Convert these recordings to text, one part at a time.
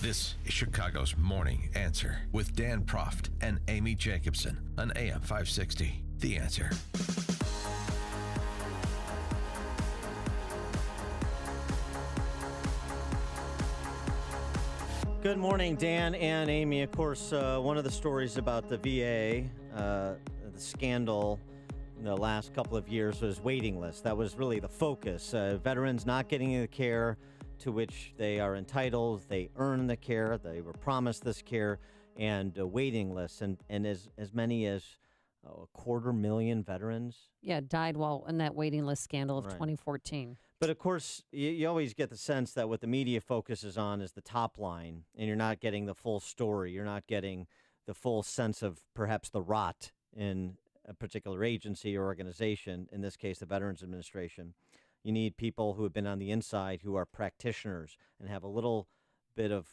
This is Chicago's Morning Answer with Dan Proft and Amy Jacobson on AM 560. The Answer. Good morning, Dan and Amy. Of course, one of the stories about the VA, the scandal in the last couple of years was waiting lists. That was really the focus. Veterans not getting the care to which they are entitled. They earn the care. They were promised this care, and waiting lists. And as many as 250,000 veterans. Yeah, died while in that waiting list scandal of 2014. But of course, you always get the sense that what the media focuses on is the top line, and you're not getting the full story. You're not getting the full sense of perhaps the rot in a particular agency or organization, in this case, the Veterans Administration. You need people who have been on the inside, who are practitioners and have a little bit of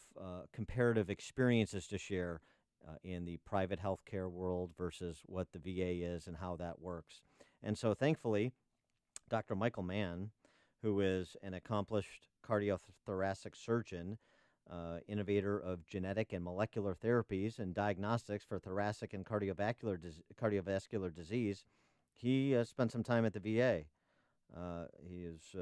comparative experiences to share in the private healthcare world versus what the VA is and how that works. And so thankfully, Dr. Michael Mann, who is an accomplished cardiothoracic surgeon, innovator of genetic and molecular therapies and diagnostics for thoracic and cardiovascular disease, he spent some time at the VA. He is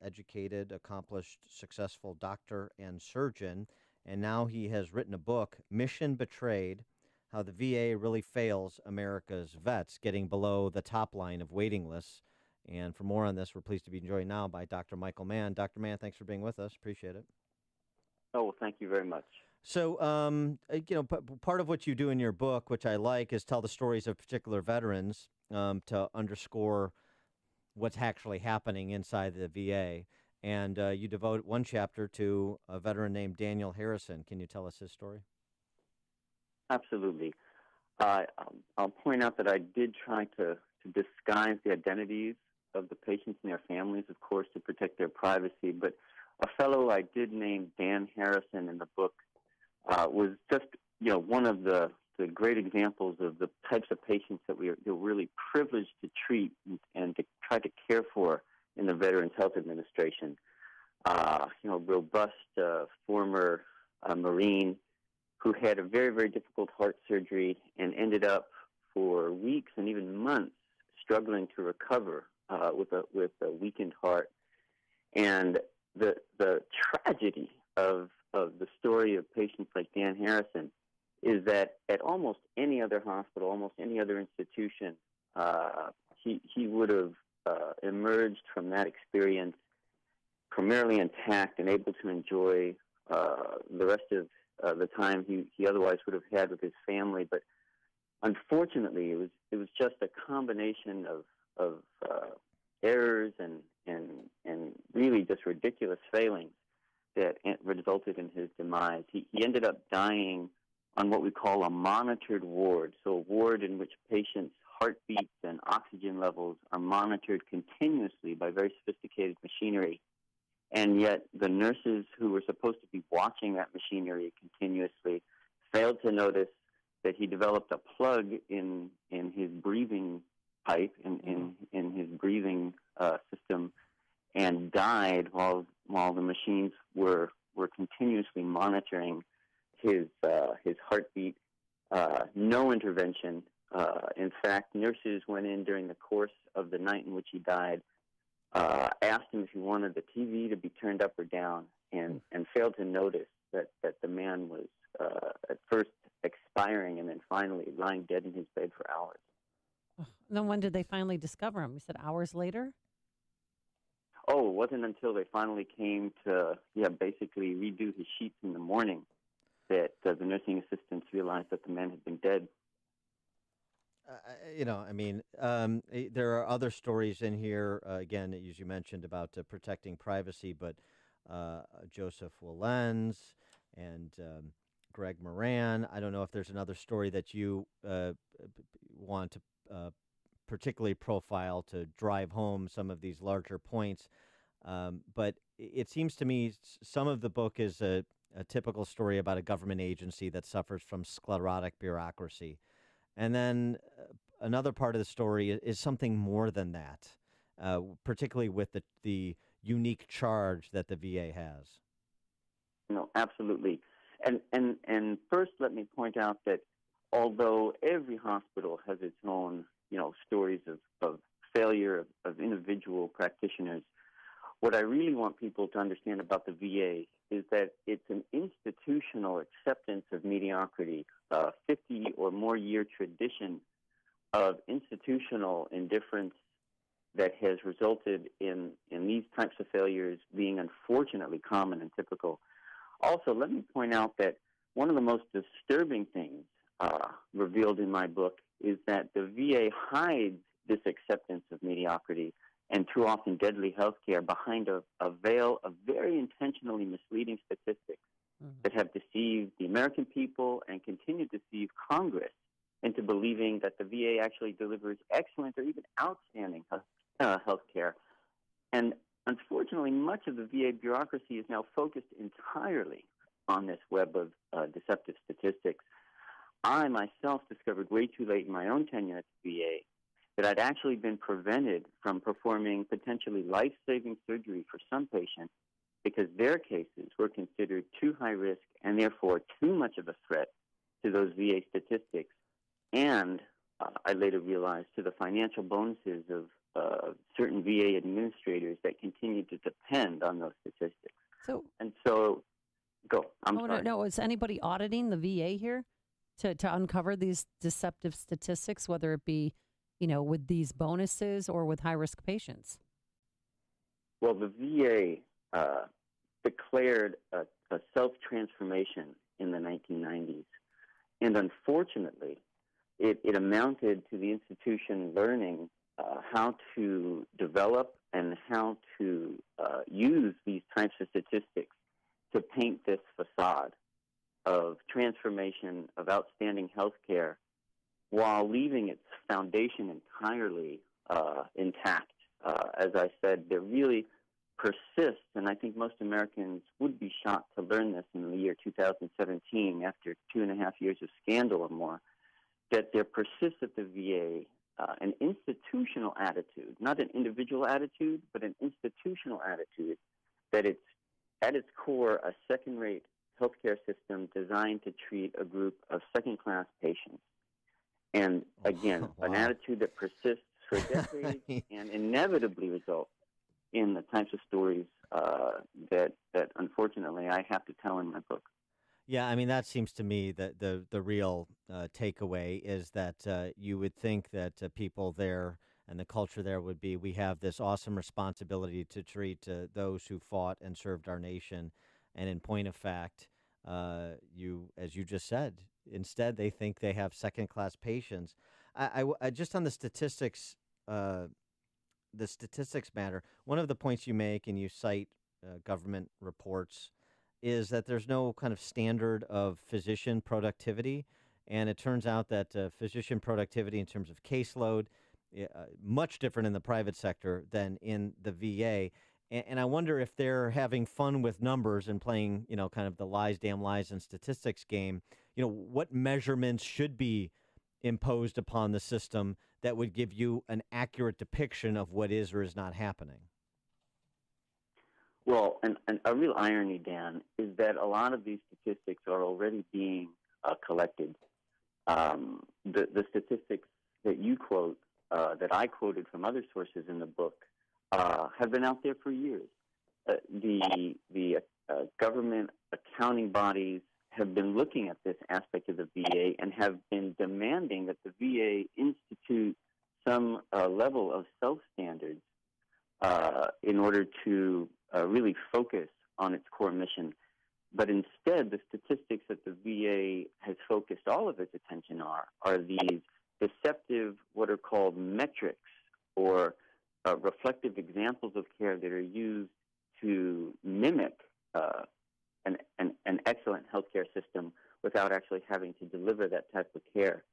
educated, accomplished, successful doctor and surgeon, and now he has written a book, Mission Betrayed: How the VA Really Fails America's Vets, getting below the top line of waiting lists. And for more on this, we're pleased to be joined now by Dr. Michael Mann. Dr. Mann, thanks for being with us. Appreciate it. Oh, well, thank you very much. So, part of what you do in your book, which I like, is tell the stories of particular veterans to underscore what's actually happening inside the VA. And you devote one chapter to a veteran named Daniel Harrison. Can you tell us his story? Absolutely. I'll point out that I did try to disguise the identities of the patients and their families, of course, to protect their privacy. But a fellow I did name Dan Harrison in the book was just, one of the great examples of the types of patients that we're really privileged to treat and to try to care for in the Veterans Health Administration. Robust former Marine who had a very, very difficult heart surgery and ended up for weeks and even months struggling to recover with a weakened heart. And the tragedy of the story of patients like Dan Harrison is that at almost any other hospital, almost any other institution, he would have emerged from that experience primarily intact and able to enjoy the rest of the time he otherwise would have had with his family. But unfortunately, it was just a combination of errors and really just ridiculous failings that resulted in his demise. He ended up dying on what we call a monitored ward, so a ward in which patients' heartbeats and oxygen levels are monitored continuously by very sophisticated machinery. And yet the nurses who were supposed to be watching that machinery continuously failed to notice that he developed a plug in his breathing pipe, in his breathing system, and died while the machines were continuously monitoring his heartbeat. No intervention. In fact, nurses went in during the course of the night in which he died, asked him if he wanted the TV to be turned up or down, and failed to notice that the man was at first expiring and then finally lying dead in his bed for hours. Then when did they finally discover him? You said hours later? Oh, it wasn't until they finally came to basically redo his sheets in the morning that the nursing assistants realized that the man had been dead. There are other stories in here, again, as you mentioned, about protecting privacy, but Joseph Willens and Greg Moran. I don't know if there's another story that you want to particularly profile to drive home some of these larger points. But it seems to me some of the book is a typical story about a government agency that suffers from sclerotic bureaucracy. And then another part of the story is something more than that, particularly with the unique charge that the VA has. No, absolutely. And first, let me point out that although every hospital has its own, stories of failure of individual practitioners, what I really want people to understand about the VA is that it's an institutional acceptance of mediocrity, a 50 or more year tradition of institutional indifference that has resulted in these types of failures being unfortunately common and typical. Also, let me point out that one of the most disturbing things revealed in my book is that the VA hides this acceptance of mediocrity and too often deadly health care behind a veil of very intentionally misleading statistics that have deceived the American people and continue to deceive Congress into believing that the VA actually delivers excellent or even outstanding health care. And unfortunately, much of the VA bureaucracy is now focused entirely on this web of deceptive statistics. I myself discovered way too late in my own tenure at the VA that I'd actually been prevented from performing potentially life-saving surgery for some patients because their cases were considered too high risk and therefore too much of a threat to those VA statistics. And I later realized to the financial bonuses of certain VA administrators that continue to depend on those statistics. So, go. I'm sorry. No, is anybody auditing the VA here to uncover these deceptive statistics, whether it be, with these bonuses or with high-risk patients? Well, the VA declared a self-transformation in the 1990s. And unfortunately, it amounted to the institution learning how to develop and how to use these types of statistics to paint this facade of transformation, of outstanding health care, while leaving its foundation entirely intact. As I said, there really persists, and I think most Americans would be shocked to learn this in the year 2017, after 2.5 years of scandal or more, that there persists at the VA an institutional attitude, not an individual attitude, but an institutional attitude, that it's at its core a second-rate healthcare system designed to treat a group of second-class patients. And again, Wow. An attitude that persists for decades and inevitably results in the types of stories that unfortunately I have to tell in my book. Yeah, I mean, that seems to me that the real takeaway is that you would think that people there and the culture there would be, we have this awesome responsibility to treat those who fought and served our nation. And in point of fact, as you just said, instead they think they have second-class patients. I just on the statistics matter. One of the points you make, and you cite government reports, is that there's no kind of standard of physician productivity. And it turns out that physician productivity in terms of caseload, much different in the private sector than in the VA. And I wonder if they're having fun with numbers and playing, kind of the lies, damn lies, and statistics game. What measurements should be imposed upon the system that would give you an accurate depiction of what is or is not happening? Well, and a real irony, Dan, is that a lot of these statistics are already being collected. The statistics that you quote, that I quoted from other sources in the book, have been out there for years. The government accounting bodies have been looking at this aspect of the VA and have been demanding that the VA institute some level of self-standards in order to really focus on its core mission. But instead, the statistics that the VA has focused all of its attention on are these deceptive, what are called metrics, or reflective examples of care that are used to mimic an excellent healthcare system without actually having to deliver that type of care.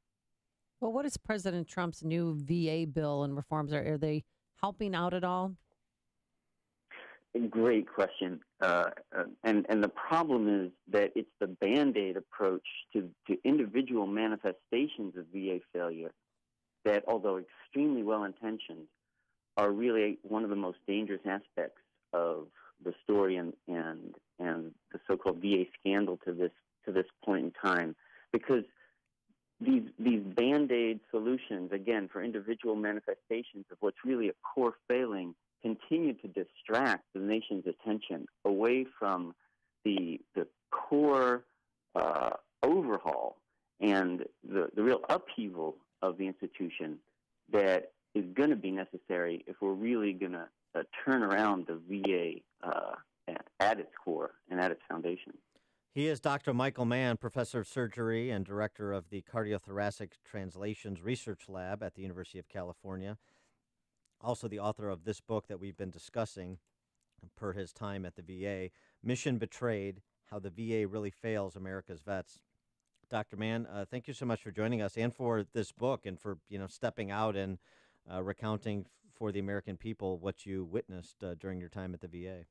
Well, what is President Trump's new VA bill and reforms? Are they helping out at all? Great question. And the problem is that it's the Band-Aid approach to individual manifestations of VA failure that, although extremely well-intentioned, are really one of the most dangerous aspects of the story and the so-called VA scandal to this to this point in time, because these Band-Aid solutions, again, for individual manifestations of what's really a core failing, continue to distract the nation's attention away from the core overhaul and the real upheaval of the institution that is going to be necessary if we're really going to turn around the VA at its core and at its foundation. He is Dr. Michael Mann, professor of surgery and director of the Cardiothoracic Translations Research Lab at the University of California. Also the author of this book that we've been discussing per his time at the VA, Mission Betrayed, How the VA Really Fails America's Vets. Dr. Mann, thank you so much for joining us and for this book and for stepping out and recounting for the American people what you witnessed during your time at the VA.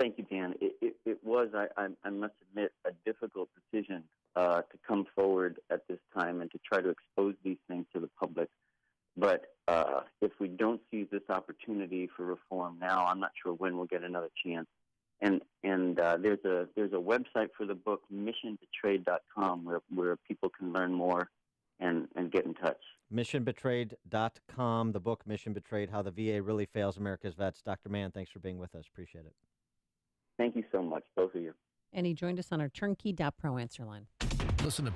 Thank you, Dan. It was, I must admit, a difficult decision to come forward at this time and to try to expose these things to the public. But if we don't seize this opportunity for reform now, I'm not sure when we'll get another chance. And there's a website for the book, missionbetrayed.com, where people can learn more and get in touch. Missionbetrayed.com, the book Mission Betrayed, How the VA Really Fails America's Vets. Dr. Mann, thanks for being with us. Appreciate it. Thank you so much, both of you. And he joined us on our turnkey.pro answer line. Listen to